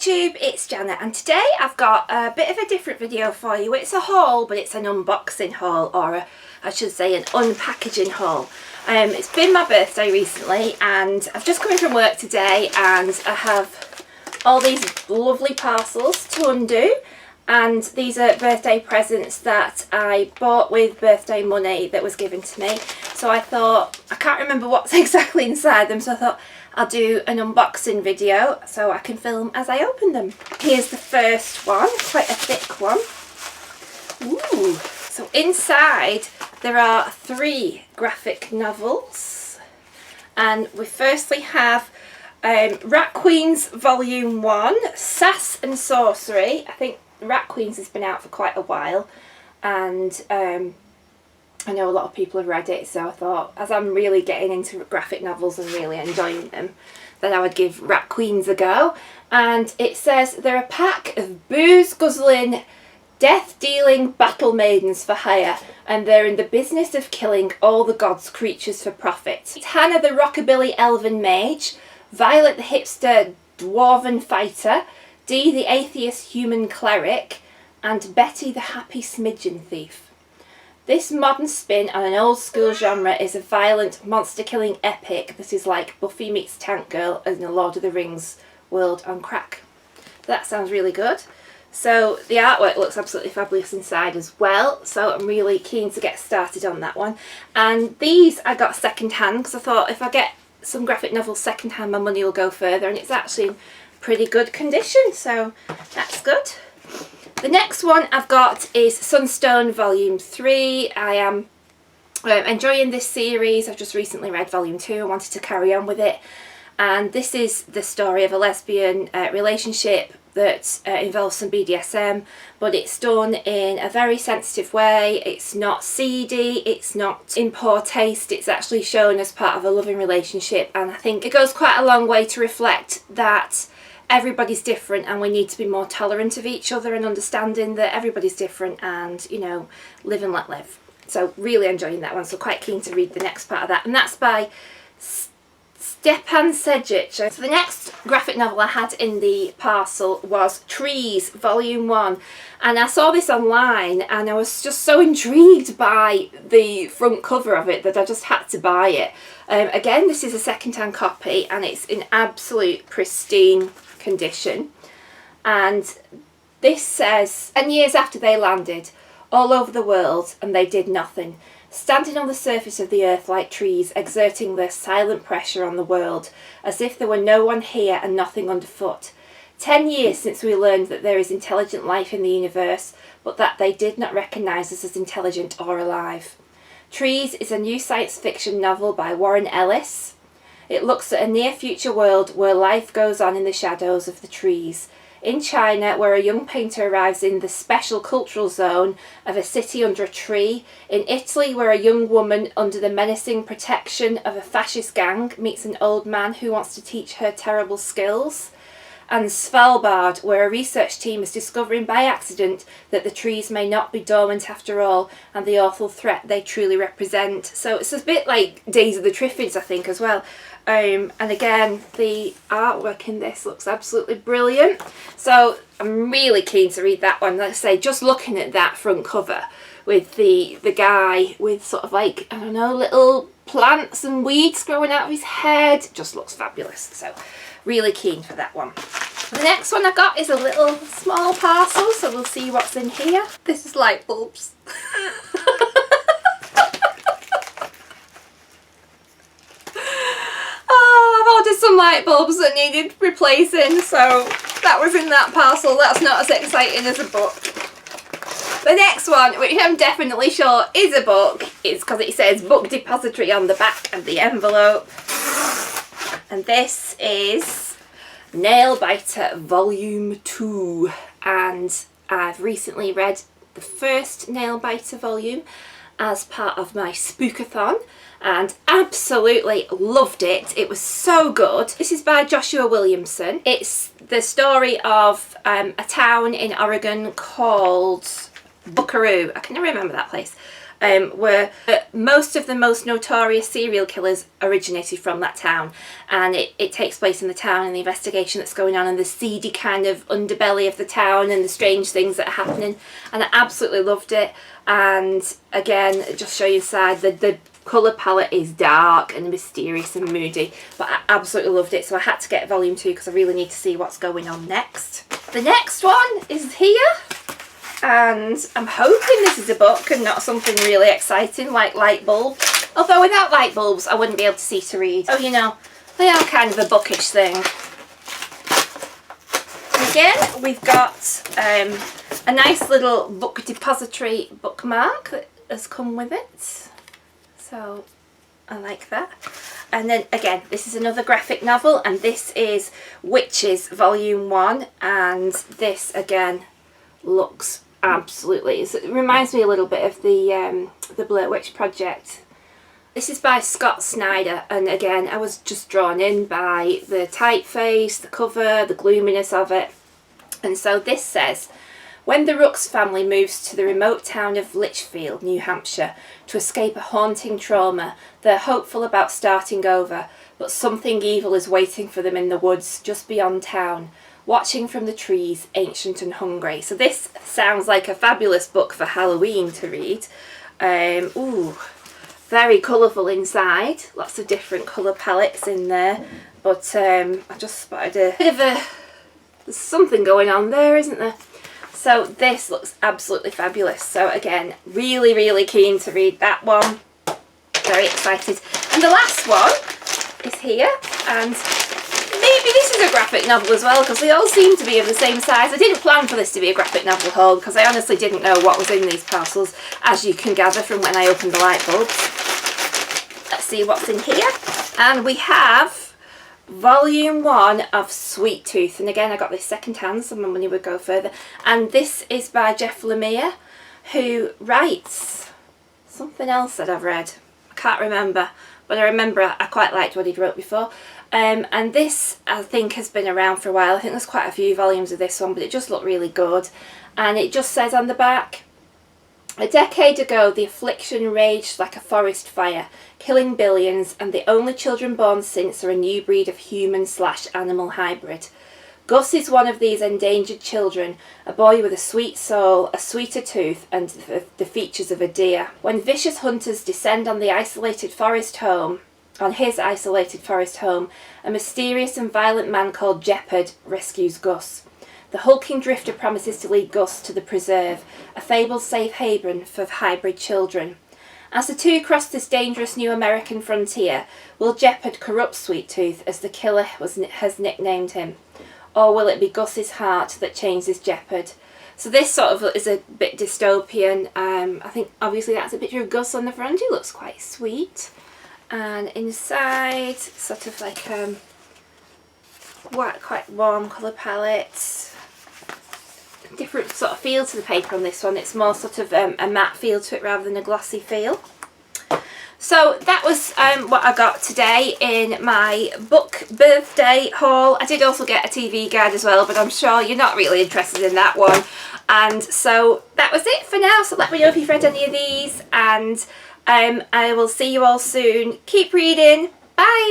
YouTube, it's Janet, and today I've got a bit of a different video for you. It's a haul, but it's an unboxing haul, or I should say an unpackaging haul. It's been my birthday recently and I've just come in from work today and I have all these lovely parcels to undo, and these are birthday presents that I bought with birthday money that was given to me. So I thought, I can't remember what's exactly inside them, so I thought I'll do an unboxing video so I can film as I open them. Here's the first one, quite a thick one. Ooh. So inside there are 3 graphic novels, and we firstly have Rat Queens Volume 1, Sass and Sorcery. I think Rat Queens has been out for quite a while, and I know a lot of people have read it, so I thought, as I'm really getting into graphic novels and really enjoying them, that I would give Rat Queens a go. And it says they're a pack of booze-guzzling, death-dealing battle maidens for hire, and they're in the business of killing all the gods' creatures for profit. It's Hannah the rockabilly elven mage, Violet the hipster dwarven fighter, Dee the atheist human cleric, and Betty the happy smidgen thief. This modern spin on an old school genre is a violent monster killing epic that is like Buffy meets Tank Girl in the Lord of the Rings world on crack. That sounds really good. So the artwork looks absolutely fabulous inside as well, so I'm really keen to get started on that one. And these I got second hand because I thought if I get some graphic novels second hand my money will go further, and it's actually in pretty good condition, so that's good. The next one I've got is Sunstone Volume 3. I am enjoying this series. I've just recently read Volume 2 and wanted to carry on with it. And this is the story of a lesbian relationship that involves some BDSM, but it's done in a very sensitive way. It's not seedy, it's not in poor taste, it's actually shown as part of a loving relationship, and I think it goes quite a long way to reflect that everybody's different and we need to be more tolerant of each other and understanding that everybody's different, and, you know, live and let live. So really enjoying that one, so quite keen to read the next part of that, and that's by Stepan Sejic. So the next graphic novel I had in the parcel was Trees Volume 1, and I saw this online and I was just so intrigued by the front cover of it that I just had to buy it. Again, this is a second-hand copy and it's in absolute pristine condition, and this says, and years after they landed all over the world and they did nothing, standing on the surface of the earth like trees, exerting their silent pressure on the world, as if there were no one here and nothing underfoot. 10 years since we learned that there is intelligent life in the universe, but that they did not recognise us as intelligent or alive. Trees is a new science fiction novel by Warren Ellis. It looks at a near future world where life goes on in the shadows of the trees. In China, where a young painter arrives in the special cultural zone of a city under a tree. In Italy, where a young woman under the menacing protection of a fascist gang meets an old man who wants to teach her terrible skills. And Svalbard, where a research team is discovering by accident that the trees may not be dormant after all, and the awful threat they truly represent. So it's a bit like Days of the Triffids, I think, as well. And again, the artwork in this looks absolutely brilliant, so I'm really keen to read that one. Like I say, just looking at that front cover with the guy with sort of like, I don't know, little plants and weeds growing out of his head, just looks fabulous, so really keen for that one. The next one I got is a little small parcel, so we'll see what's in here. This is light bulbs. Ordered some light bulbs that needed replacing, so that was in that parcel. That's not as exciting as a book. The next one, which I'm definitely sure is a book, is because it says Book Depository on the back of the envelope, and this is Nailbiter Volume 2, and I've recently read the first Nailbiter volume as part of my spookathon and absolutely loved it. It was so good. This is by Joshua Williamson. It's the story of a town in Oregon called Buckaroo. I can never remember that place. where most of the most notorious serial killers originated from that town, and it takes place in the town and the investigation that's going on and the seedy kind of underbelly of the town and the strange things that are happening, and I absolutely loved it. And again, just show you inside, the colour palette is dark and mysterious and moody, but I absolutely loved it, so I had to get volume 2 because I really need to see what's going on next. The next one is here, and I'm hoping this is a book and not something really exciting like light bulb, although without light bulbs I wouldn't be able to see to read. Oh, you know, they are kind of a bookish thing. Again, we've got a nice little book depository bookmark that has come with it, so I like that. And then again, this is another graphic novel, and this is Witches Volume 1, and this again looks absolutely, it reminds me a little bit of the Blair Witch Project. This is by Scott Snyder, and again I was just drawn in by the typeface, the cover, the gloominess of it. And so this says, when the Rooks family moves to the remote town of Litchfield, New Hampshire, to escape a haunting trauma, they're hopeful about starting over, but something evil is waiting for them in the woods just beyond town, watching from the trees, ancient and hungry. So this sounds like a fabulous book for Halloween to read. Ooh, very colourful inside, lots of different colour palettes in there, but I just spotted a bit of there's something going on there, isn't there? So this looks absolutely fabulous. So again, really, really keen to read that one. Very excited. And the last one is here, and maybe this is a graphic novel as well, because they all seem to be of the same size. I didn't plan for this to be a graphic novel haul because I honestly didn't know what was in these parcels, as you can gather from when I opened the light bulbs. Let's see what's in here. And we have Volume 1 of Sweet Tooth, and again I got this second hand, so my money would go further. And this is by Jeff Lemire, who writes something else that I've read. I can't remember, but I remember I quite liked what he'd wrote before. And this I think has been around for a while. I think there's quite a few volumes of this one, but it just looked really good. And it just says on the back, a decade ago, the affliction raged like a forest fire, killing billions, and the only children born since are a new breed of human/animal hybrid. Gus is one of these endangered children, a boy with a sweet soul, a sweeter tooth, and the features of a deer. When vicious hunters descend on his isolated forest home, a mysterious and violent man called Jeopard rescues Gus. The hulking drifter promises to lead Gus to the preserve, a fabled safe haven for hybrid children. As the two cross this dangerous new American frontier, will Jeopard corrupt Sweet Tooth as the killer has nicknamed him? Or will it be Gus's heart that changes Jeopard? So this sort of is a bit dystopian. I think obviously that's a picture of Gus on the front. He looks quite sweet. And inside, sort of like quite warm colour palette. Different sort of feel to the paper on this one. It's more sort of a matte feel to it rather than a glossy feel. So that was what I got today in my book birthday haul. I did also get a TV guide as well, but I'm sure you're not really interested in that one. And so that was it for now. So let me know if you've read any of these, and I will see you all soon. Keep reading. Bye!